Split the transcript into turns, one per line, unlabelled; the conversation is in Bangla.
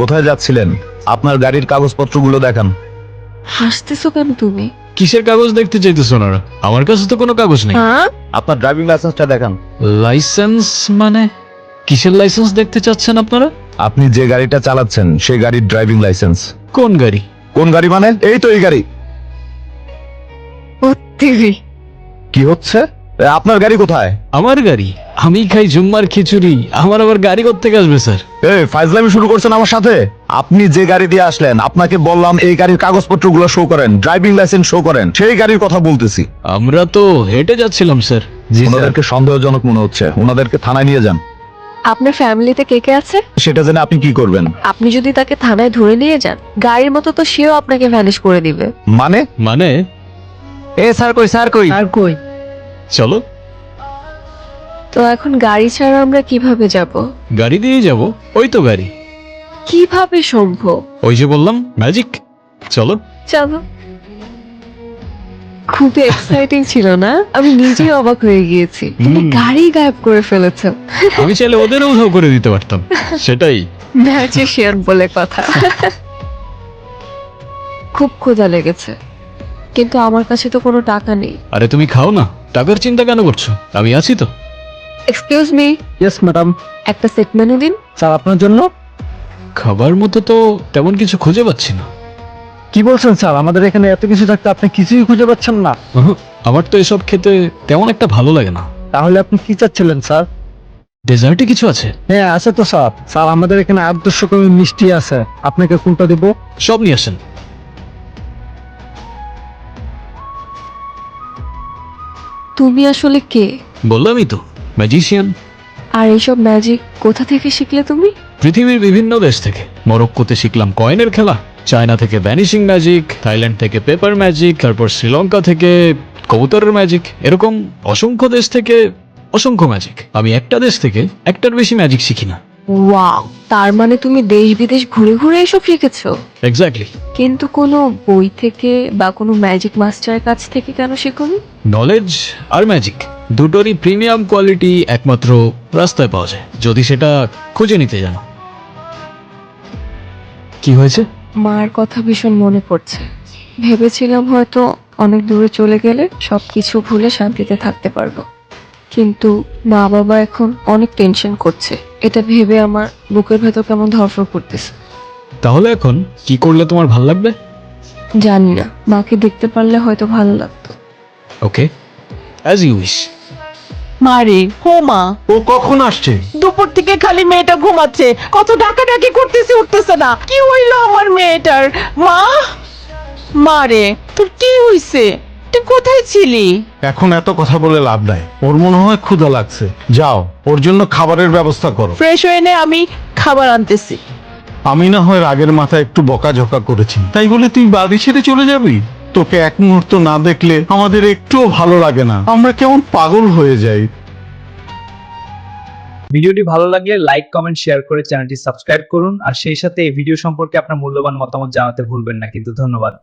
কোথায় যাচ্ছিলেন? আপনার গাড়ির কাগজপত্রগুলো দেখান।
হাসতেছো কেন তুমি?
কিসের কাগজ দেখতে চাইতেছো ওনারা? আমার কাছে তো কোনো কাগজ নেই।
হ্যাঁ,
আপনার ড্রাইভিং লাইসেন্সটা দেখান।
লাইসেন্স মানে? কিসের লাইসেন্স দেখতে চাচ্ছেন আপনারা?
আপনি যে গাড়িটা চালাচ্ছেন সেই গাড়ির ড্রাইভিং লাইসেন্স।
কোন গাড়ি?
কোন গাড়ি মানে? এই তো এই গাড়ি।
টিভি।
কি হচ্ছে? আপনার গাড়ি কোথায়?
আমার গাড়ি? আমি খাই জুম্মার খিচুড়ি, আমার আবার গাড়ি কোত্থেকে আসবে স্যার?
এই ফাইজলামি শুরু করছেন আমার সাথে। আপনি যে গাড়ি দিয়ে আসলেন, আপনাকে বললাম এই গাড়ির কাগজপত্রগুলো শো করেন, ড্রাইভিং লাইসেন্স শো করেন। সেই গাড়ির কথা বলতেছি।
আমরা তো হেঁটে যাচ্ছিলাম স্যার। জি স্যার।
ওনাদেরকে সন্দেহজনক মনে হচ্ছে, ওনাদেরকে থানায় নিয়ে যান।
আপনার ফ্যামিলিতে কে কে আছে?
সেটা জেনে আপনি কি করবেন?
আপনি যদি তাকে থানায় ধরে নিয়ে যান, গাড়ির মতো তো সেও আপনাকে ভ্যানিশ করে দিবে।
মানে?
মানে?
এ স্যার কই স্যার কই
আর কই?
চলো।
তো এখন গাড়ি ছাড়া আমরা কিভাবে যাব?
গাড়ি দিয়ে যাব। ওই তো গাড়ি।
কিভাবে সম্ভব?
ওই যে বললাম ম্যাজিক। চলো।
চলো। খুবই এক্সাইটিং ছিল না? আমি নিজেই অবাক হয়ে গিয়েছি। তুমি গাড়ি গায়েব করে ফেলেছো।
আমি চাইলে ওদেরও উধাও করে দিতে পারতাম। সেটাই।
ম্যাজিশিয়ান বলে কথা। খুব ক্ষুধা লেগেছে, কিন্তু আমার কাছে তো কোনো টাকা নেই।
আরে তুমি খাও না, টাকার চিন্তা কেন করছো? আমি আছি তো।
Excuse me,
yes madam.
একটা সেট মেনু দিন।
স্যার আপনার জন্য।
খাবার মতো তো তেমন কিছু খুঁজে পাচ্ছি না।
কি বলছেন স্যার, আমাদের এখানে এত কিছু থাকতে আপনি কিছুই খুঁজে পাচ্ছেন না?
আমার তো এসব খেতে তেমন একটা ভালো লাগে না।
তাহলে আপনি কি চাচ্ছিলেন স্যার?
ডেজার্টে কিছু আছে?
হ্যাঁ আছে তো স্যার। স্যার আমাদের এখানে 800 রকমের মিষ্টি আছে, আপনাকে কোনটা দেবো?
সব নিয়ে আসেন।
তুমি আসলে কে?
বললামই তো, ম্যাজিশিয়ান।
আর এইসব ম্যাজিক কোথা থেকে শিখলে তুমি?
পৃথিবীর বিভিন্ন দেশ থেকে। মরক্কোতে শিখলাম কয়েনের খেলা, চায়না থেকে ভ্যানিশিং ম্যাজিক, থাইল্যান্ড থেকে পেপার ম্যাজিক, তারপর শ্রীলঙ্কা থেকে কবুতরের ম্যাজিক। এরকম অসংখ্য দেশ থেকে অসংখ্য ম্যাজিক। আমি একটা দেশ থেকে একটার বেশি ম্যাজিক শিখি না।
ওয়াও, তার মানে তুমি দেশ বিদেশ ঘুরে ঘুরে এসব শিখেছো?
এক্স্যাক্টলি।
কিন্তু কোনো বই থেকে বা কোনো ম্যাজিক মাস্টারের কাছ থেকে কেন শেখোনি?
নলেজ আর ম্যাজিক দুটোরই প্রিমিয়াম কোয়ালিটি একমাত্র রাস্তায় পাওয়া যায়, যদি সেটা খুঁজে নিতে জানো। কি হয়েছে?
মার কথা ভীষণ মনে পড়ছে। ভেবেছিলাম হয়তো অনেক দূরে চলে গেলে সবকিছু ভুলে শান্তিতে থাকতে পারবো, কিন্তু মা বাবা এখন অনেক টেনশন করছে। এটা ভেবে আমার বুকের ভেতর কেমন ধরফর করতেছে।
তাহলে এখন কি করলে তোমার ভাল লাগবে?
জানি না, মাকে দেখতে পারলে হয়তো ভালো লাগতো।
ওকে, অ্যাজ ইউ উইশ।
মারে হো মা,
ও কখন আসছে?
দুপুর থেকে খালি মেয়েটা ঘুমাচ্ছে, কত ডাকাডাকি করতেছে, উঠতেছে না। কি হইলো আমার মেয়েটার? মা, মারে তোর কি হইছে? তুই কোথায় ছিলি?
এখন এত কথা বলে লাভ নাই, ওর মনে হয় ক্ষুধা লাগছে। যাও ওর জন্য খাবারের ব্যবস্থা করো।
ফ্রেশ হয়ে নে, আমি খাবার আনতেছি।
আমি না হয় রাগের মাথায় একটু বকাঝকা করেছি, তাই বলে তুই বাড়ি ছেড়ে চলে যাবি? তোকে এক মুহূর্ত না দেখলে আমাদের একটুও ভালো লাগে না, আমরা কেমন পাগল হয়ে যাই।
ভিডিওটি ভালো লাগলে লাইক, কমেন্ট, শেয়ার করে চ্যানেলটি সাবস্ক্রাইব করুন। আর সেই সাথে এই ভিডিও সম্পর্কে আপনার মূল্যবান মতামত জানাতে ভুলবেন না কিন্তু। ধন্যবাদ।